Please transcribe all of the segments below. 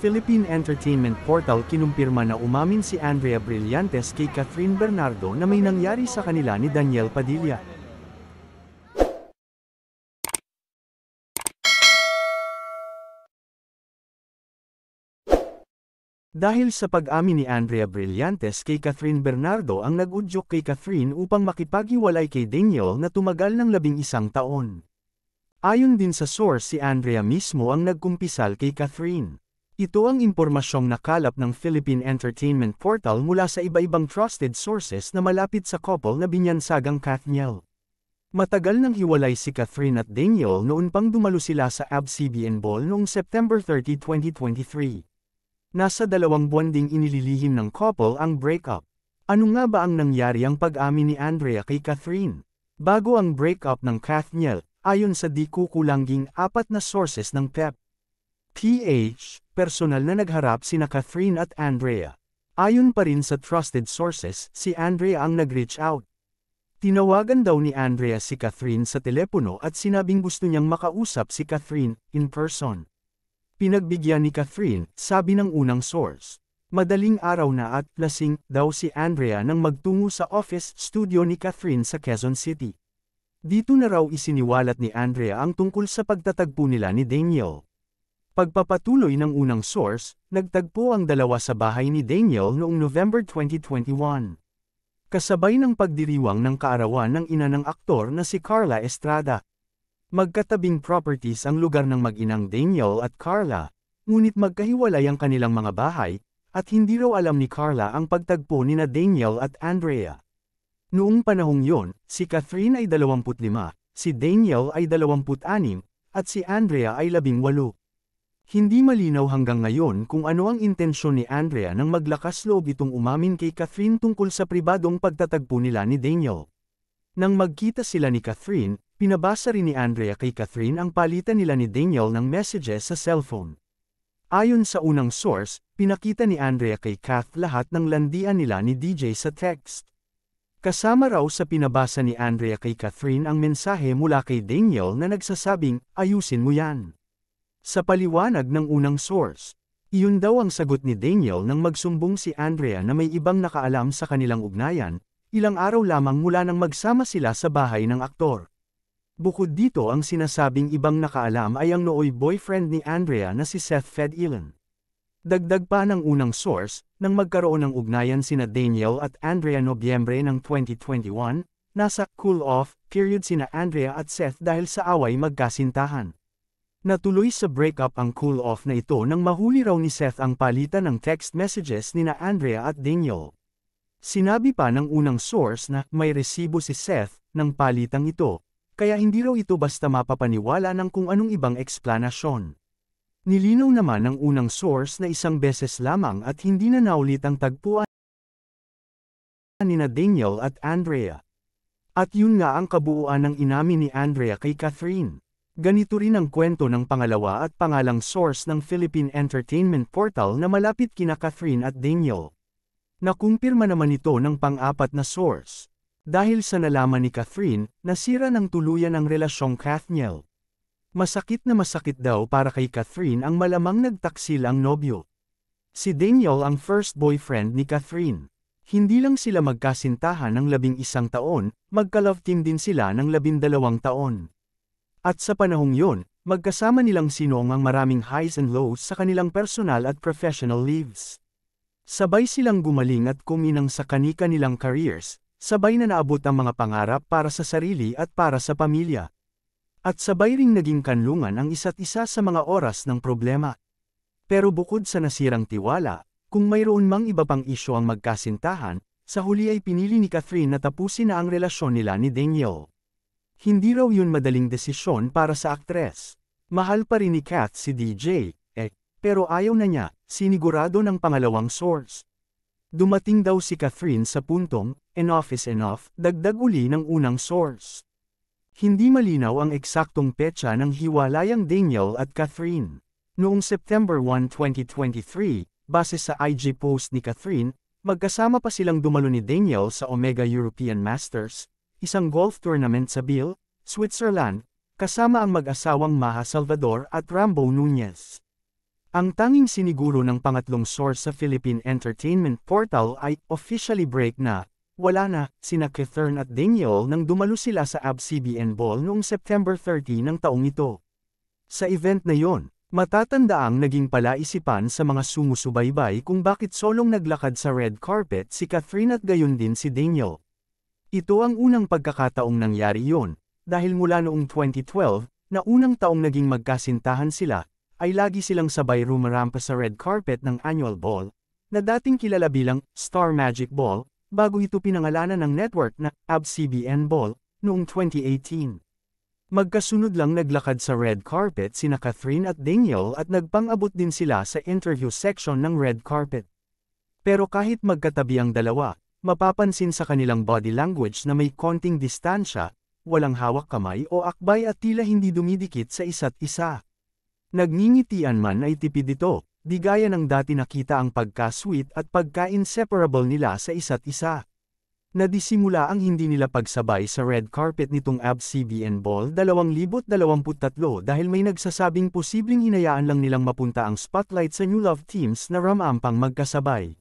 Philippine Entertainment Portal kinumpirma na umamin si Andrea Brillantes kay Catherine Bernardo na may nangyari sa kanila ni Daniel Padilla. Dahil sa pag-amin ni Andrea Brillantes kay Catherine Bernardo ang nag-udyok kay Catherine upang makipaghiwalay kay Daniel na tumagal ng 11 taon. Ayon din sa source, si Andrea mismo ang nagkumpisal kay Catherine. Ito ang impormasyong nakalap ng Philippine Entertainment Portal mula sa iba-ibang trusted sources na malapit sa couple na binyansagang Kathniel. Matagal nang hiwalay si Catherine at Daniel noon pang dumalo sila sa ABS-CBN Ball noong September 30, 2023. Nasa 2 buwan ding inililihim ng couple ang breakup. Ano nga ba ang nangyari ang pag-amin ni Andrea kay Catherine? Bago ang breakup ng Kathniel, ayon sa di kukulanging 4 na sources ng PH, personal na nagharap sina Catherine at Andrea. Ayon pa rin sa trusted sources, si Andrea ang nag-reach out. Tinawagan daw ni Andrea si Catherine sa telepono at sinabing gusto niyang makausap si Catherine in person. Pinagbigyan ni Catherine, sabi ng unang source. Madaling araw na at lasing daw si Andrea nang magtungo sa office studio ni Catherine sa Quezon City. Dito na raw isiniwalat ni Andrea ang tungkol sa pagtatagpo nila ni Daniel. Pagpapatuloy ng unang source, nagtagpo ang dalawa sa bahay ni Daniel noong November 2021. Kasabay ng pagdiriwang ng kaarawan ng ina ng aktor na si Carla Estrada. Magkatabing properties ang lugar ng mag-inang Daniel at Carla, ngunit magkahiwalay ang kanilang mga bahay, at hindi raw alam ni Carla ang pagtagpo nina Daniel at Andrea. Noong panahong yon, si Catherine ay 25, si Daniel ay 26, at si Andrea ay 18. Hindi malinaw hanggang ngayon kung ano ang intensyon ni Andrea nang maglakas loob itong umamin kay Catherine tungkol sa pribadong pagtatagpo nila ni Daniel. Nang magkita sila ni Catherine, pinabasa rin ni Andrea kay Catherine ang palitan nila ni Daniel ng messages sa cellphone. Ayon sa unang source, pinakita ni Andrea kay Kath lahat ng landian nila ni DJ sa text. Kasama raw sa pinabasa ni Andrea kay Catherine ang mensahe mula kay Daniel na nagsasabing, ayusin mo yan. Sa paliwanag ng unang source, iyon daw ang sagot ni Daniel nang magsumbong si Andrea na may ibang nakaalam sa kanilang ugnayan, ilang araw lamang mula nang magsama sila sa bahay ng aktor. Bukod dito, ang sinasabing ibang nakaalam ay ang nooy boyfriend ni Andrea na si Seth Fedilan. Dagdag pa ng unang source, nang magkaroon ng ugnayan sina Daniel at Andrea Nobyembre ng 2021, nasa cool-off period sina Andrea at Seth dahil sa away magkasintahan. Natuloy sa breakup ang cool-off na ito nang mahuli raw ni Seth ang palitan ng text messages nina Andrea at Daniel. Sinabi pa ng unang source na may resibo si Seth ng palitang ito, kaya hindi raw ito basta mapapaniwala ng kung anong ibang eksplanasyon. Nilinaw naman ng unang source na isang beses lamang at hindi na naulit ang tagpuan nina Daniel at Andrea. At yun nga ang kabuuan ng inamin ni Andrea kay Catherine. Ganito rin ang kwento ng pangalawa at pangalang source ng Philippine Entertainment Portal na malapit kina Catherine at Daniel. Nakumpirma naman ito ng pang-apat na source. Dahil sa nalaman ni Catherine, nasira ng tuluyan ang relasyong Kathniel. Masakit na masakit daw para kay Catherine ang malamang nagtaksil ang nobyo. Si Daniel ang first boyfriend ni Catherine. Hindi lang sila magkasintahan ng 11 taon, magka-love team din sila ng 12 taon. At sa panahong yon, magkasama nilang sinong ang maraming highs and lows sa kanilang personal at professional lives. Sabay silang gumaling at kuminang sa kani-kanilang careers, sabay na naabot ang mga pangarap para sa sarili at para sa pamilya. At sabay ring naging kanlungan ang isa't isa sa mga oras ng problema. Pero bukod sa nasirang tiwala, kung mayroon mang iba pang isyu ang magkasintahan, sa huli ay pinili ni Catherine na tapusin na ang relasyon nila ni Daniel. Hindi raw yun madaling desisyon para sa aktres. Mahal pa rin ni Kath si DJ, pero ayaw na niya, sinigurado ng pangalawang source. Dumating daw si Catherine sa puntong, enough is enough, dagdag uli ng unang source. Hindi malinaw ang eksaktong petsa ng hiwalayang Daniel at Catherine. Noong September 1, 2023, base sa IG post ni Catherine, magkasama pa silang dumalo ni Daniel sa Omega European Masters, isang golf tournament sa Biel, Switzerland, kasama ang mag-asawang Maha Salvador at Rambo Nunez. Ang tanging siniguro ng pangatlong source sa Philippine Entertainment Portal ay officially break na, wala na, sina Catherine at Daniel nang dumalo sila sa ABS-CBN Ball noong September 30 ng taong ito. Sa event na yon, matatandaang naging palaisipan sa mga sumusubaybay kung bakit solong naglakad sa red carpet si Catherine at gayon din si Daniel. Ito ang unang pagkakataong nangyari yon, dahil mula noong 2012, na unang taong naging magkasintahan sila, ay lagi silang sabay rumarampa sa red carpet ng annual ball, na dating kilala bilang Star Magic Ball, bago ito pinangalanan ng network na ABS-CBN Ball, noong 2018. Magkasunod lang naglakad sa red carpet sina Catherine at Daniel at nagpang-abot din sila sa interview section ng red carpet. Pero kahit magkatabi ang dalawa, mapapansin sa kanilang body language na may konting distansya, walang hawak kamay o akbay at tila hindi dumidikit sa isa't isa. Nagngingitian man ay tipid ito, di gaya ng dati nakita ang pagka-sweet at pagka-inseparable nila sa isa't isa. Nadisimula ang hindi nila pagsabay sa red carpet nitong ABS-CBN Ball 2023 dahil may nagsasabing posibleng hinayaan lang nilang mapunta ang spotlight sa new love teams na ramampang magkasabay.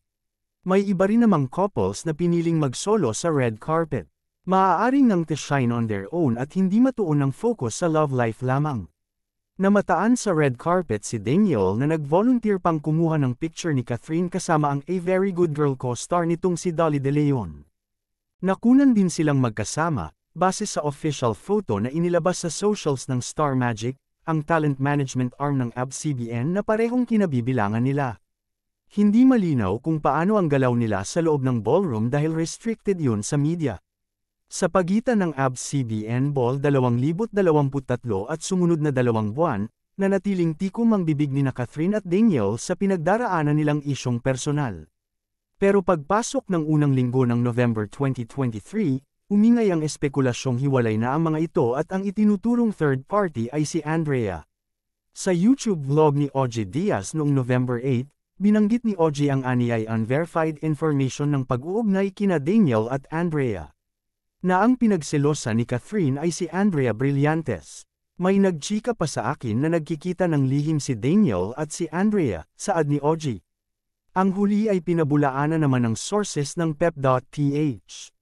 May iba rin namang couples na piniling mag-solo sa red carpet. Maaaring nang to-shine on their own at hindi matuon ng focus sa love life lamang. Namataan sa red carpet si Daniel na nag-volunteer pang kumuha ng picture ni Catherine kasama ang A Very Good Girl co-star nitong si Dolly De Leon. Nakunan din silang magkasama, base sa official photo na inilabas sa socials ng Star Magic, ang talent management arm ng ABS-CBN na parehong kinabibilangan nila. Hindi malinaw kung paano ang galaw nila sa loob ng ballroom dahil restricted yun sa media. Sa pagitan ng ABS-CBN Ball 2023 at sumunod na 2 buwan, nanatiling tikom ang bibig ni Catherine at Daniel sa pinagdaraanan nilang isyong personal. Pero pagpasok ng unang linggo ng November 2023, umingay ang espekulasyong hiwalay na ang mga ito at ang itinuturong third party ay si Andrea. Sa YouTube vlog ni OG Diaz noong November 8, binanggit ni OG ang aniyay unverified information ng pag-uugnay kina Daniel at Andrea. Na ang pinagselosa ni Catherine ay si Andrea Brillantes. May nagchika pa sa akin na nagkikita ng lihim si Daniel at si Andrea, saad ni OG. Ang huli ay pinabulaanan naman ng sources ng pep.ph.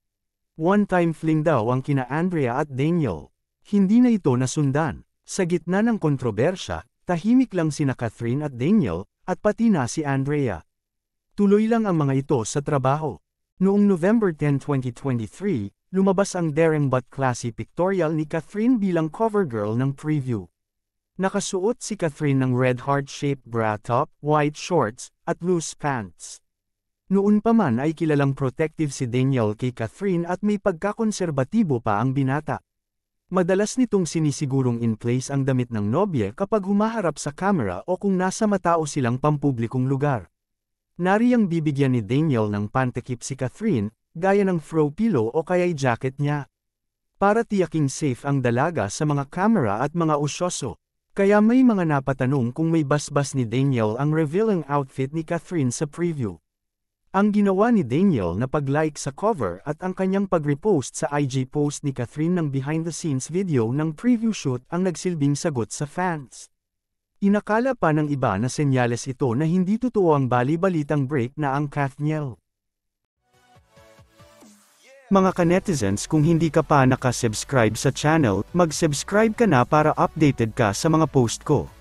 One-time fling daw ang kina Andrea at Daniel. Hindi na ito nasundan. Sa gitna ng kontrobersya, tahimik lang sina Catherine at Daniel, at pati na si Andrea. Tuloy lang ang mga ito sa trabaho. Noong November 10, 2023, lumabas ang daring but classy pictorial ni Catherine bilang cover girl ng preview. Nakasuot si Catherine ng red heart-shaped bra top, white shorts, at loose pants. Noon pa man ay kilalang protective si Daniel kay Catherine at may pagkakonserbatibo pa ang binata. Madalas nitong sinisigurong in place ang damit ng nobye kapag humaharap sa camera o kung nasa matao silang pampublikong lugar. Nariyang bibigyan ni Daniel ng pantakip si Catherine, gaya ng throw pillow o kaya'y jacket niya. Para tiyaking safe ang dalaga sa mga camera at mga usyoso. Kaya may mga napatanong kung may basbas ni Daniel ang revealing outfit ni Catherine sa preview. Ang ginawa ni Daniel na pag-like sa cover at ang kanyang pag-repost sa IG post ni Catherine ng behind-the-scenes video ng preview shoot ang nagsilbing sagot sa fans. Inakala pa ng iba na senyales ito na hindi totoo ang bali-balitang break na ang Kathniel. Mga ka-netizens, kung hindi ka pa nakasubscribe sa channel, mag-subscribe ka na para updated ka sa mga post ko.